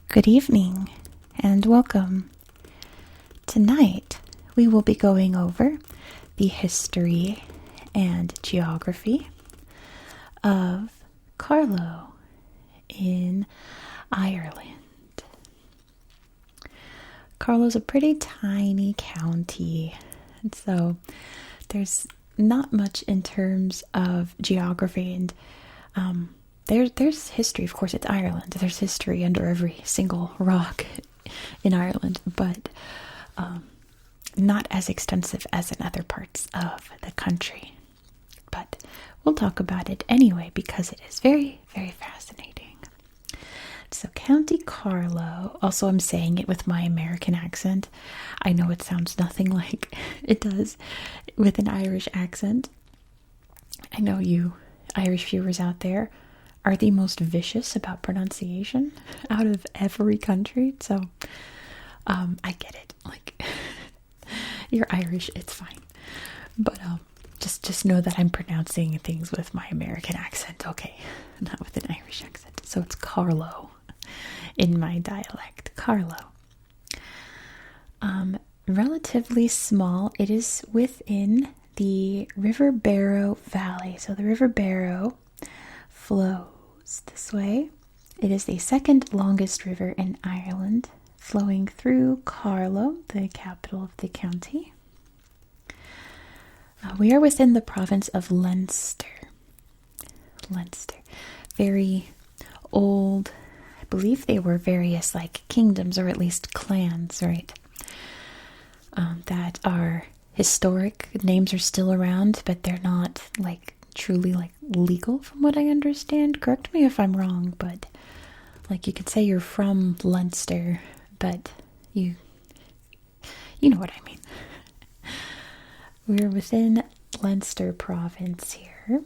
Good evening and welcome. Tonight we will be going over the history and geography of Carlow in Ireland. Carlow's a pretty tiny county, and so there's not much in terms of geography, and there's history. Of course, it's Ireland. There's history under every single rock in Ireland, but not as extensive as in other parts of the country. But we'll talk about it anyway because it is very, very fascinating. So County Carlow, also I'm saying it with my American accent. I know it sounds nothing like it does with an Irish accent. I know you Irish viewers out there are the most vicious about pronunciation out of every country. So I get it. Like, you're Irish, it's fine. But just know that I'm pronouncing things with my American accent, okay? Not with an Irish accent. So it's Carlow in my dialect, Carlow. Relatively small. It is within the River Barrow Valley. So the River Barrow flows this way. It is the second longest river in Ireland, flowing through Carlow, the capital of the county. We are within the province of Leinster. Leinster. Very old. I believe they were various kingdoms, or at least clans, right? That are historic. Names are still around, but they're not truly legal from what I understand. Correct me if I'm wrong, but you could say you're from Leinster, but you know what I mean. We're within Leinster province here.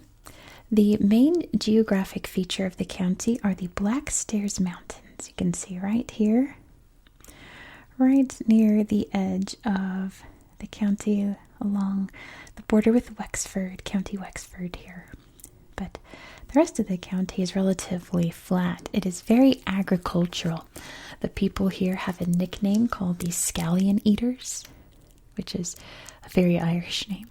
The main geographic feature of the county are the Blackstairs Mountains. You can see right here, right near the edge of the county along the border with Wexford, County Wexford here. But the rest of the county is relatively flat. It is very agricultural. The people here have a nickname called the Scallion Eaters, which is a very Irish name.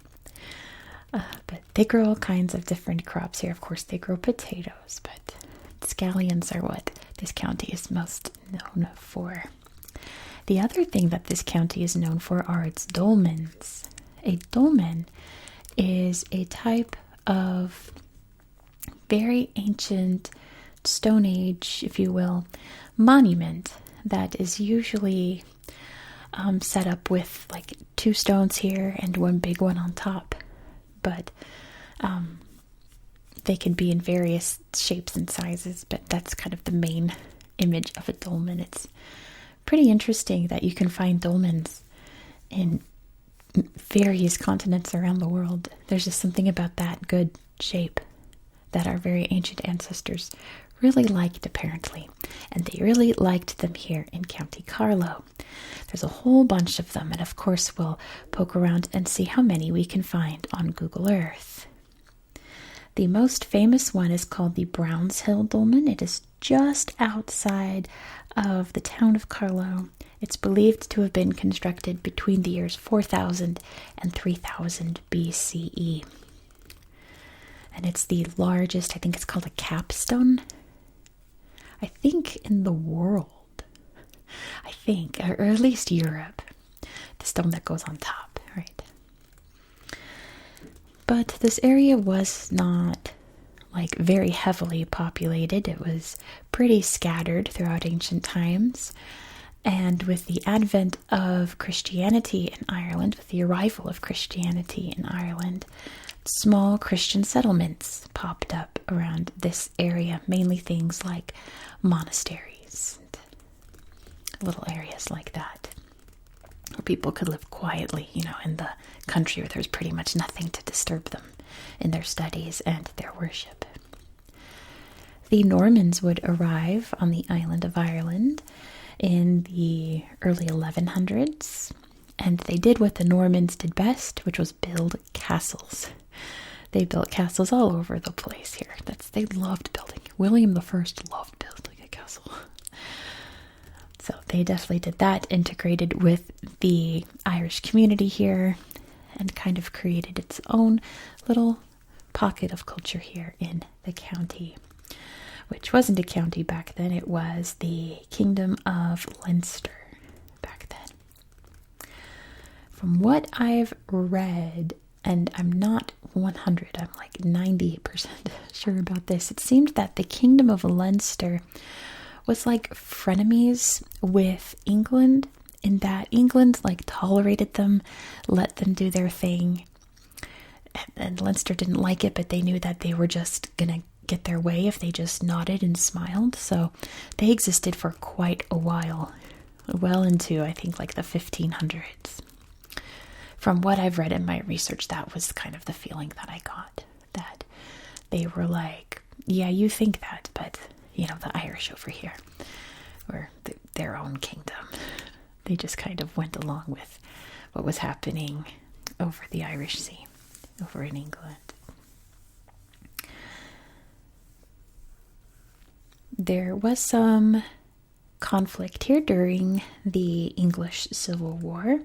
But they grow all kinds of different crops here. Of course, they grow potatoes, but scallions are what this county is most known for. The other thing that this county is known for are its dolmens. A dolmen is a type of very ancient Stone Age, if you will, monument that is usually set up with two stones here and one big one on top. But they can be in various shapes and sizes, but that's kind of the main image of a dolmen. It's pretty interesting that you can find dolmens in various continents around the world. There's just something about that good shape that our very ancient ancestors really liked, apparently. And they really liked them here in County Carlow. There's a whole bunch of them, and of course we'll poke around and see how many we can find on Google Earth. The most famous one is called the Brownshill Dolmen. It is just outside of the town of Carlow. It's believed to have been constructed between the years 4000 and 3000 BCE. And it's the largest, I think it's called a capstone, I think in the world. I think, or at least Europe. The stone that goes on top, right? But this area was not very heavily populated. It was pretty scattered throughout ancient times. And with the advent of Christianity in Ireland, with the arrival of Christianity in Ireland, small Christian settlements popped up around this area, mainly things like monasteries and little areas like that, where people could live quietly, in the country where there's pretty much nothing to disturb them in their studies and their worship. The Normans would arrive on the island of Ireland in the early 1100s, and they did what the Normans did best, which was build castles. They built castles all over the place here. They loved building. William I loved building a castle. So they definitely did that, integrated with the Irish community here, and kind of created its own little pocket of culture here in the county, which wasn't a county back then. It was the Kingdom of Leinster back then. From what I've read, and I'm not 100, I'm like 98% sure about this, it seemed that the Kingdom of Leinster was like frenemies with England, in that England like tolerated them, let them do their thing, and Leinster didn't like it, but they knew that they were just gonna get their way if they just nodded and smiled. So they existed for quite a while, well into, I think, like the 1500s. From what I've read in my research, that was kind of the feeling that I got, that they were like, yeah, you think that, but you know, the Irish over here were their own kingdom. They just kind of went along with what was happening over the Irish Sea, over in England. There was some conflict here during the English Civil War.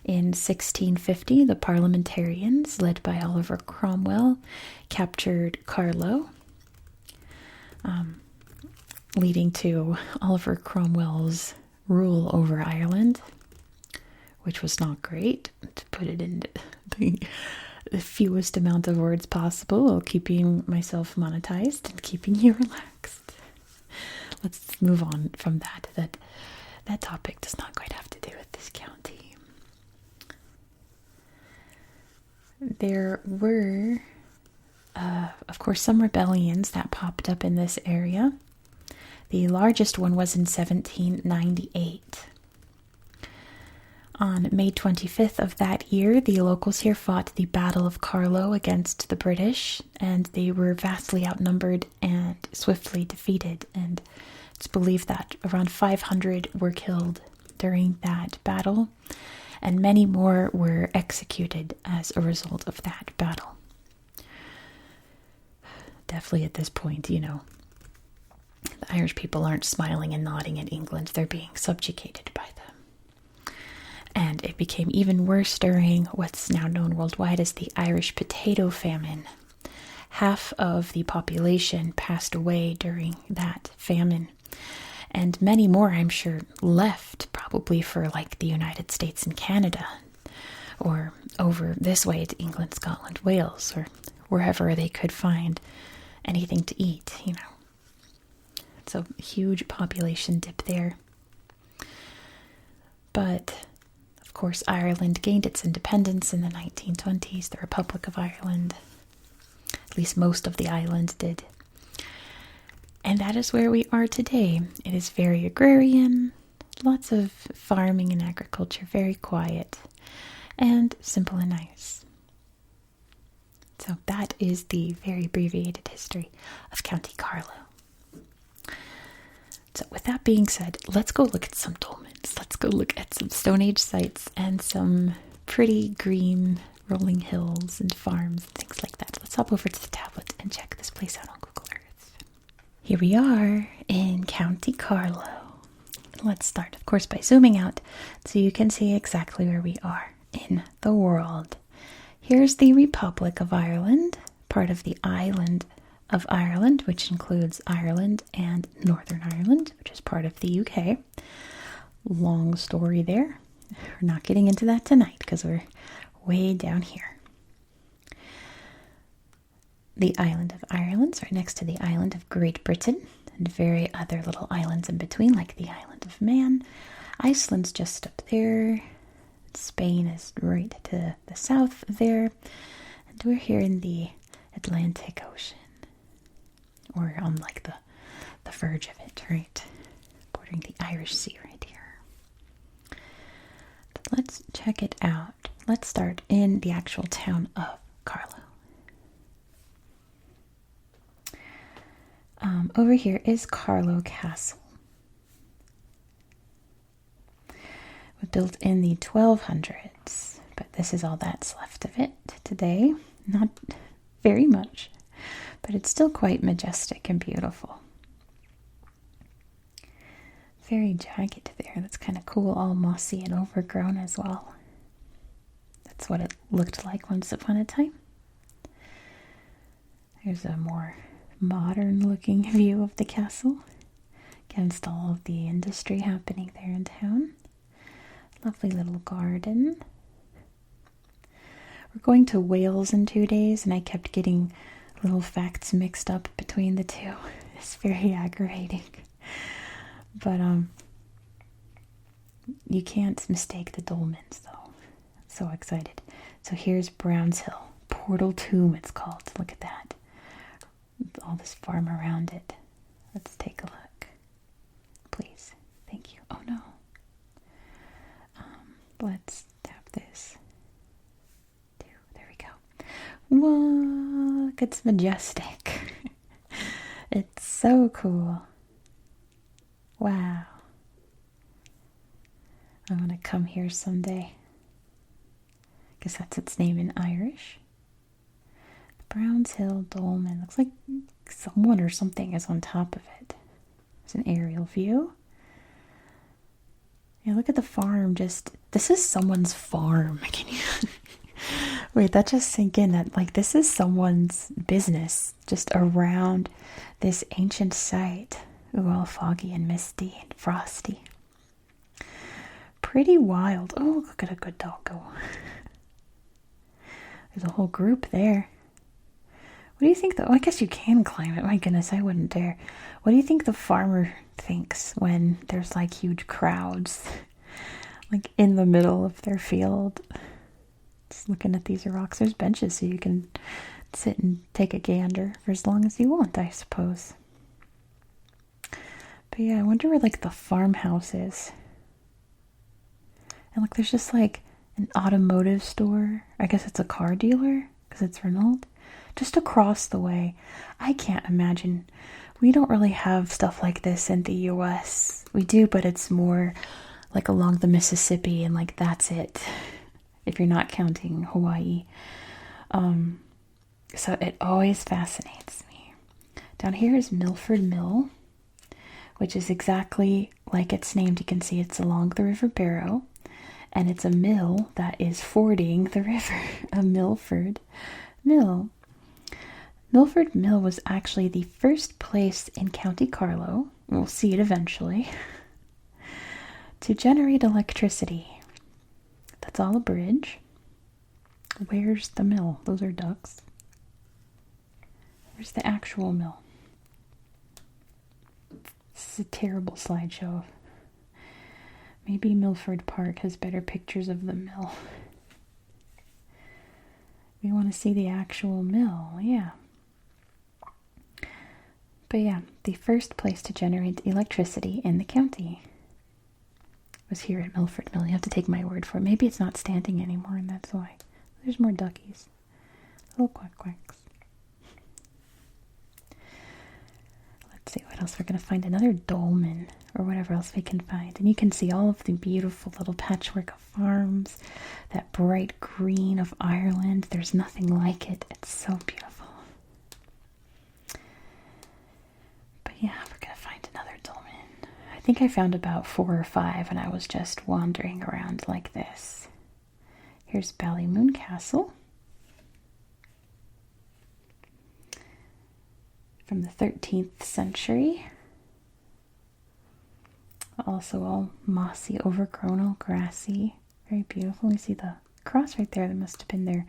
In 1650, the parliamentarians, led by Oliver Cromwell, captured Carlow, leading to Oliver Cromwell's rule over Ireland, which was not great, to put it in the fewest amount of words possible, while keeping myself monetized and keeping you relaxed. Let's move on from that. That topic does not quite have to do with this county. There were, of course, some rebellions that popped up in this area. The largest one was in 1798. On May 25th of that year, the locals here fought the Battle of Carlow against the British, and they were vastly outnumbered and swiftly defeated. And it's believed that around 500 were killed during that battle, and many more were executed as a result of that battle. Definitely at this point, you know, the Irish people aren't smiling and nodding at England, they're being subjugated by them. And it became even worse during what's now known worldwide as the Irish potato famine. Half of the population passed away during that famine. And many more, I'm sure, left, probably for like the United States and Canada, or over this way to England, Scotland, Wales, or wherever they could find anything to eat, you know. It's a huge population dip there. But, of course, Ireland gained its independence in the 1920s, the Republic of Ireland. At least most of the island did. And that is where we are today. It is very agrarian, lots of farming and agriculture, very quiet, and simple and nice. So that is the very abbreviated history of County Carlow. So with that being said, let's go look at some dolmens. Let's go look at some Stone Age sites and some pretty green rolling hills and farms and things like that. Let's hop over to the tablet and check this place out on Google Earth. Here we are in County Carlow. Let's start, of course, by zooming out so you can see exactly where we are in the world. Here's the Republic of Ireland, part of the island of Ireland, which includes Ireland and Northern Ireland, which is part of the UK. Long story there. We're not getting into that tonight because we're way down here. The island of Ireland is right next to the island of Great Britain, and very other little islands in between, like the island of Man. Iceland's just up there. Spain is right to the south there. And we're here in the Atlantic Ocean. Or on like the verge of it, right? Bordering the Irish Sea right here. But let's check it out. Let's start in the actual town of Carlow. Over here is Carlow Castle. Built in the 1200s, but this is all that's left of it today. Not very much, but it's still quite majestic and beautiful. very jagged there. That's kind of cool, all mossy and overgrown as well. That's what it looked like once upon a time. There's a more modern looking view of the castle against all of the industry happening there in town. Lovely little garden. We're going to Wales in 2 days, and I kept getting little facts mixed up between the two. It's very aggravating. But you can't mistake the dolmens, though. I'm so excited. So here's Browns Hill. Portal Tomb, it's called. Look at that. All this farm around it. Let's take a look. Please. Thank you. Oh, no. Let's tap this. There we go. Look, it's majestic. It's so cool. Wow. I'm gonna come here someday. Guess that's its name in Irish. Browns Hill Dolman. Looks like someone or something is on top of it. It's an aerial view. Yeah, look at the farm. This is someone's farm. Can you wait, that just sank in that like this is someone's business just around this ancient site. Ooh, all foggy and misty and frosty. Pretty wild. Oh, look at a good doggo. There's a whole group there. What do you think I guess you can climb it. My goodness, I wouldn't dare. What do you think the farmer thinks when there's like huge crowds like in the middle of their field? Just looking at these rocks. There's benches so you can sit and take a gander for as long as you want, I suppose. But yeah, I wonder where like the farmhouse is. And look, there's just like an automotive store. I guess it's a car dealer because it's Renault. Just across the way. I can't imagine. We don't really have stuff like this in the US. We do, but it's more like along the Mississippi and like that's it. If you're not counting Hawaii. So it always fascinates me. Down here is Milford Mill, which is exactly like it's named. You can see it's along the River Barrow, and it's a mill that is fording the river. A Milford Mill. Milford Mill was actually the first place in County Carlow, we'll see it eventually, to generate electricity. That's all a bridge. Where's the mill? Those are ducks. Where's the actual mill? This is a terrible slideshow. Maybe Milford Park has better pictures of the mill. We want to see the actual mill, yeah. But yeah, the first place to generate electricity in the county was here at Milford Mill. You have to take my word for it. Maybe it's not standing anymore, and that's why. There's more duckies. Little quack quacks. Let's see what else we're going to find. Another dolmen, or whatever else we can find. And you can see all of the beautiful little patchwork of farms. That bright green of Ireland. There's nothing like it. It's so beautiful. Yeah, we're going to find another dolmen. I think I found about 4 or 5 and I was just wandering around like this. Here's Ballymoon Castle. From the 13th century. Also all mossy, overgrown, all grassy. Very beautiful. You see the cross right there. That must have been their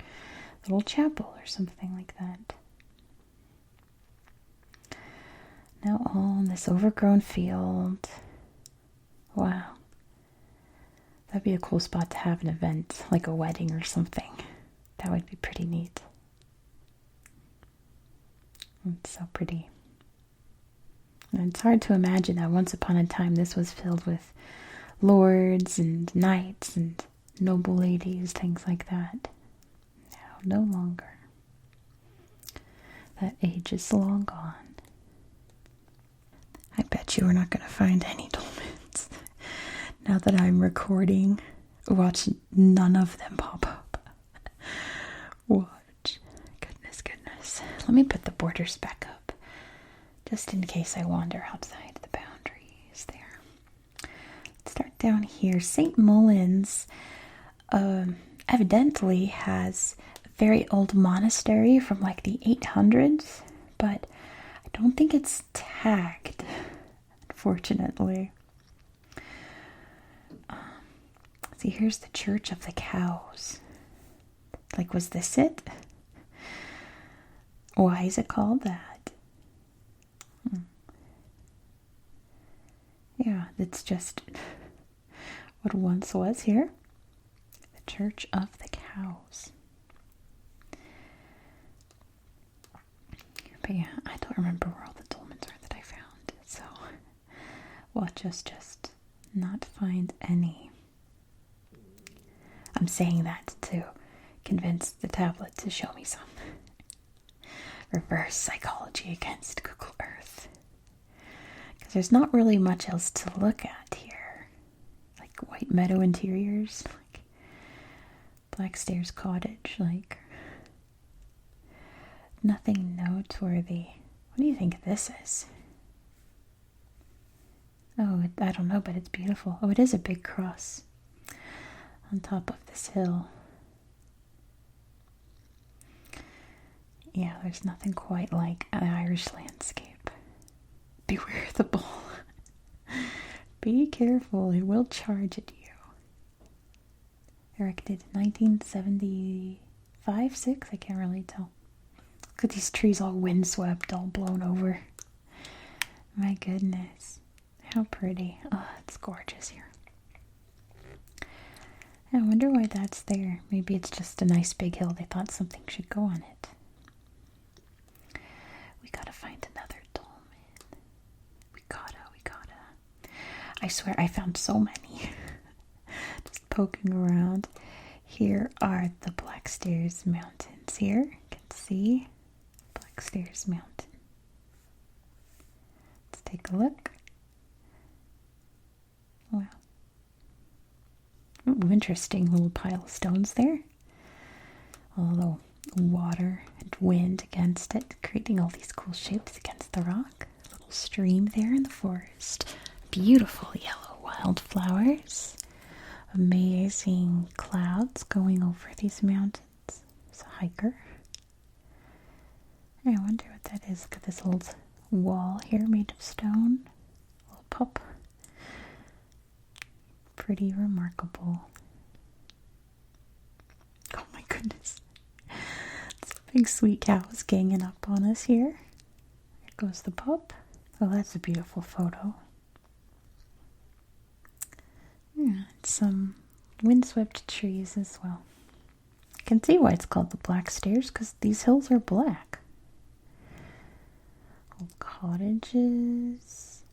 little chapel or something like that. Now all in this overgrown field. Wow. That'd be a cool spot to have an event, like a wedding or something. That would be pretty neat. It's so pretty. And it's hard to imagine that once upon a time this was filled with lords and knights and noble ladies, things like that. Now, no longer. That age is long gone. I bet you we're not going to find any dolmens. Now that I'm recording, watch none of them pop up. Watch. Goodness. Let me put the borders back up. Just in case I wander outside the boundaries there. down here, St. Mullins evidently has a very old monastery from like the 800s, but I don't think it's tagged, unfortunately. See, here's the Church of the Cows. Like, was this it? Why is it called that? Yeah, it's just what once was here. The Church of the Cows. But yeah, I don't remember where all the dolmens are that I found. So watch us just not find any. I'm saying that to convince the tablet to show me some. Reverse psychology against Google Earth. Because there's not really much else to look at here. Like white meadow interiors, like Blackstairs cottage, like nothing noteworthy. What do you think this is? Oh, I don't know, but it's beautiful. Oh, it is a big cross on top of this hill. Yeah, there's nothing quite like an Irish landscape. Beware the bull. Be careful, it will charge at you. Erected in 1975, 6, I can't really tell. Look at these trees all windswept, all blown over. My goodness. How pretty. Oh, it's gorgeous here. I wonder why that's there. Maybe it's just a nice big hill. They thought something should go on it. We gotta find another dolmen. We gotta. I swear I found so many. Just poking around. Here are the Blackstairs Mountains here. You can see Blackstairs Mountain. Let's take a look. Wow. Ooh, interesting little pile of stones there. All the water and wind against it, creating all these cool shapes against the rock. A little stream there in the forest. Beautiful yellow wildflowers. Amazing clouds going over these mountains. There's a hiker. I wonder what that is. Look at this old wall here made of stone. A little pup. Pretty remarkable. Oh my goodness. Some big sweet cows ganging up on us here. There goes the pup. Oh, that's a beautiful photo. Yeah, some windswept trees as well. You can see why it's called the Blackstairs, because these hills are black. Old cottages.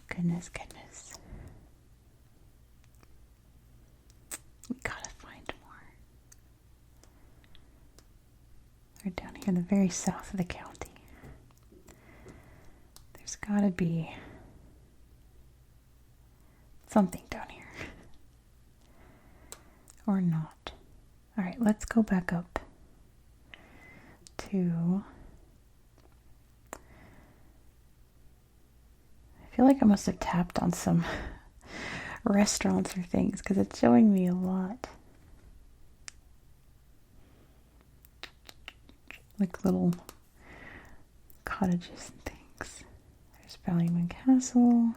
Goodness. We gotta find more. We're down here in the very south of the county. There's gotta be something down here. Or not. Alright, let's go back up to... I feel like I must have tapped on some restaurants or things because it's showing me a lot. Like little cottages and things. There's Ballymun Castle.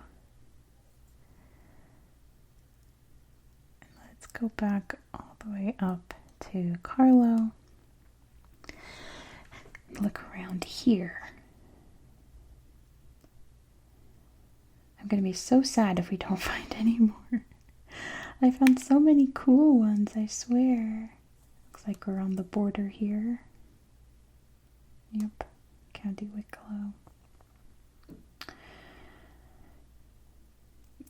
And let's go back all the way up to Carlow. Look around here. I'm going to be so sad if we don't find any more. I found so many cool ones, I swear. Looks like we're on the border here. Yep, County Wicklow.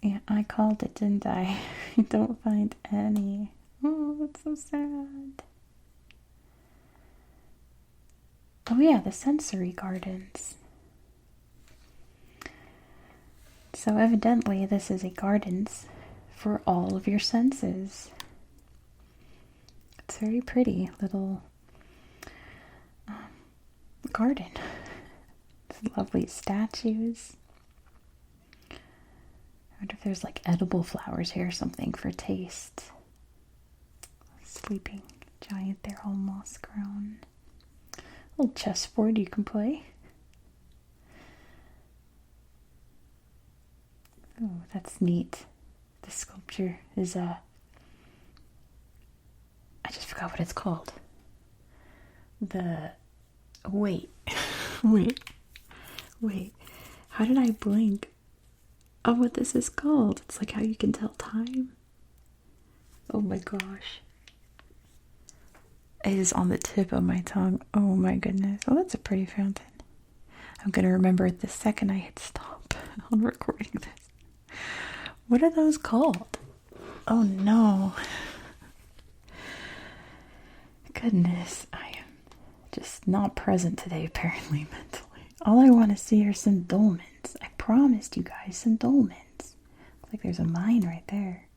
Yeah, I called it, didn't I? I don't find any. Oh, that's so sad. Oh yeah, the sensory gardens. So evidently this is a gardens for all of your senses. It's very pretty little garden. Lovely statues. I wonder if there's like edible flowers here or something for taste. Sleeping giant there, all moss grown. Little chessboard you can play. Oh, that's neat. The sculpture is I just forgot what it's called. Wait. Wait. How did I blink? Oh, what this is called. It's like how you can tell time. Oh my gosh. It is on the tip of my tongue. Oh my goodness. Oh, that's a pretty fountain. I'm going to remember it the second I hit stop on recording this. What are those called? Oh no. Goodness, I am just not present today, apparently, mentally. All I want to see are some dolmens. I promised you guys some dolmens. Looks like there's a mine right there.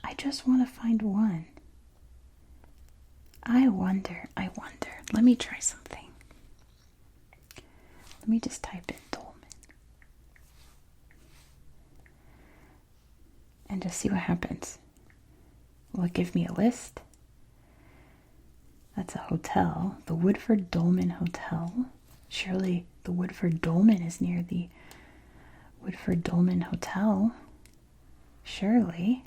I just want to find one. I wonder. Let me try something. Let me just type in dolmen. And just see what happens. Will it give me a list? That's a hotel. The Woodford Dolman Hotel. Surely the Woodford Dolman is near the Woodford Dolman Hotel. Surely.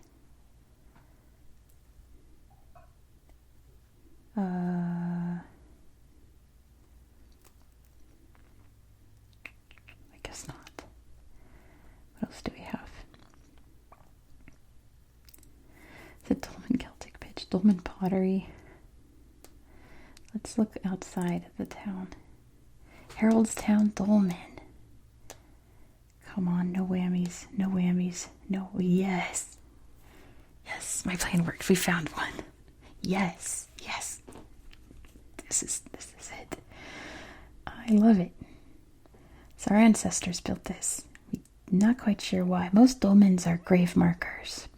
I guess not. What else do we have? The Dolman Celtic Pitch, Dolman Pottery. Let's look outside of the town. Haroldstown Dolman. Come on, no whammies, no whammies, no, yes. Yes, my plan worked. We found one. Yes. This is it. I love it. So our ancestors built this. We're not quite sure why. Most dolmens are grave markers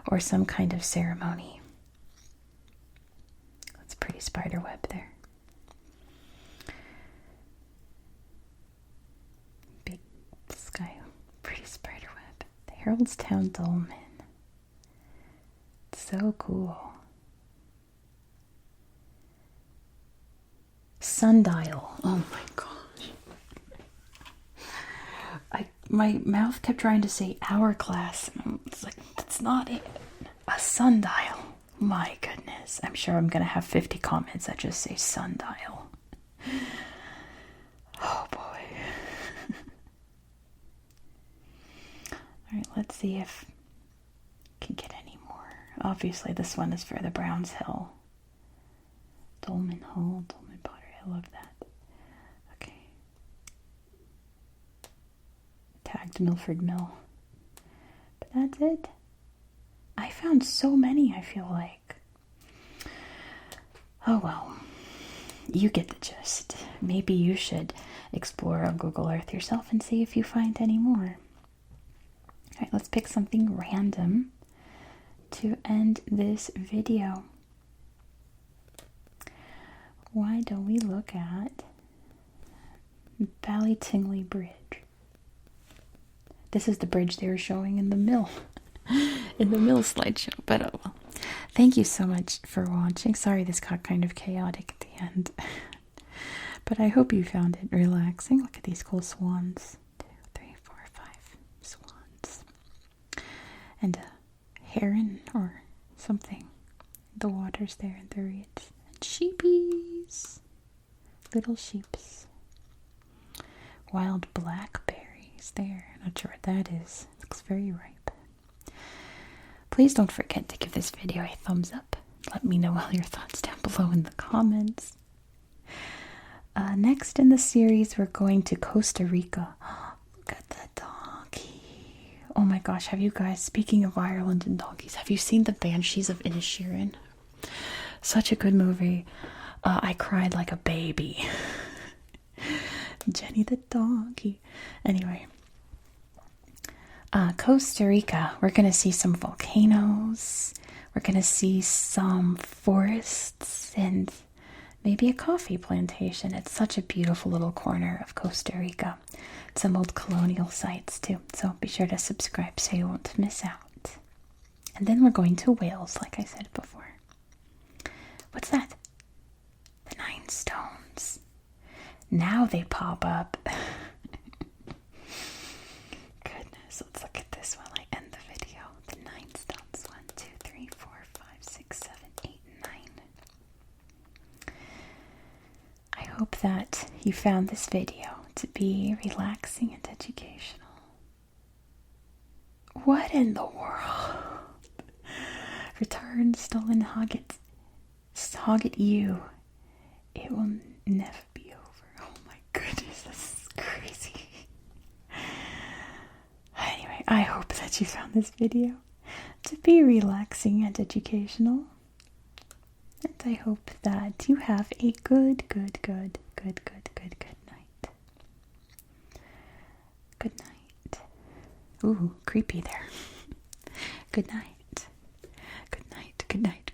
or some kind of ceremony. That's a pretty spider web there. Big sky, pretty spider web. The Haroldstown Dolman. So cool. Sundial. Oh my gosh. My mouth kept trying to say hourglass. And it's like, that's not it. A sundial. My goodness. I'm sure I'm going to have 50 comments that just say sundial. Oh boy. Alright, let's see if I can get any more. Obviously, this one is for the Browns Hill. Dolman Hall, Dolman Pottery. I love that. Okay. Tagged Milford Mill. But that's it. I found so many, I feel like. Oh well. You get the gist. Maybe you should explore on Google Earth yourself and see if you find any more. Alright, let's pick something random to end this video. Why don't we look at Ballytingley Bridge? This is the bridge they were showing in the mill. In the mill slideshow. But oh well. Thank you so much for watching. Sorry this got kind of chaotic at the end. But I hope you found it relaxing. Look at these cool swans. 2, 3, 4, 5 swans. And a heron or something. The water's there in the reeds. And sheepies. Little sheeps. Wild blackberries there. Not sure what that is. It looks very ripe. Please don't forget to give this video a thumbs up. Let me know all your thoughts down below in the comments. Next in the series, we're going to Costa Rica. Look at the donkey. Oh my gosh, have you guys, speaking of Ireland and donkeys, have you seen The Banshees of Inisherin? Such a good movie. I cried like a baby. Jenny the donkey. Anyway. Costa Rica, we're going to see some volcanoes, we're going to see some forests and maybe a coffee plantation. It's such a beautiful little corner of Costa Rica. Some old colonial sites too, so be sure to subscribe so you won't miss out. And then we're going to Wales, like I said before. What's that? The 9 stones. Now they pop up. Goodness, let's look at this while I end the video. The 9 stones. 1, 2, 3, 4, 5, 6, 7, 8, 9. I hope that you found this video to be relaxing and educational. What in the world? Return stolen Hogget you. It will never be over. Oh my goodness, this is crazy. Anyway, I hope that you found this video to be relaxing and educational. And I hope that you have a good night. Good night. Ooh, creepy there. Good night. Good night. Good night.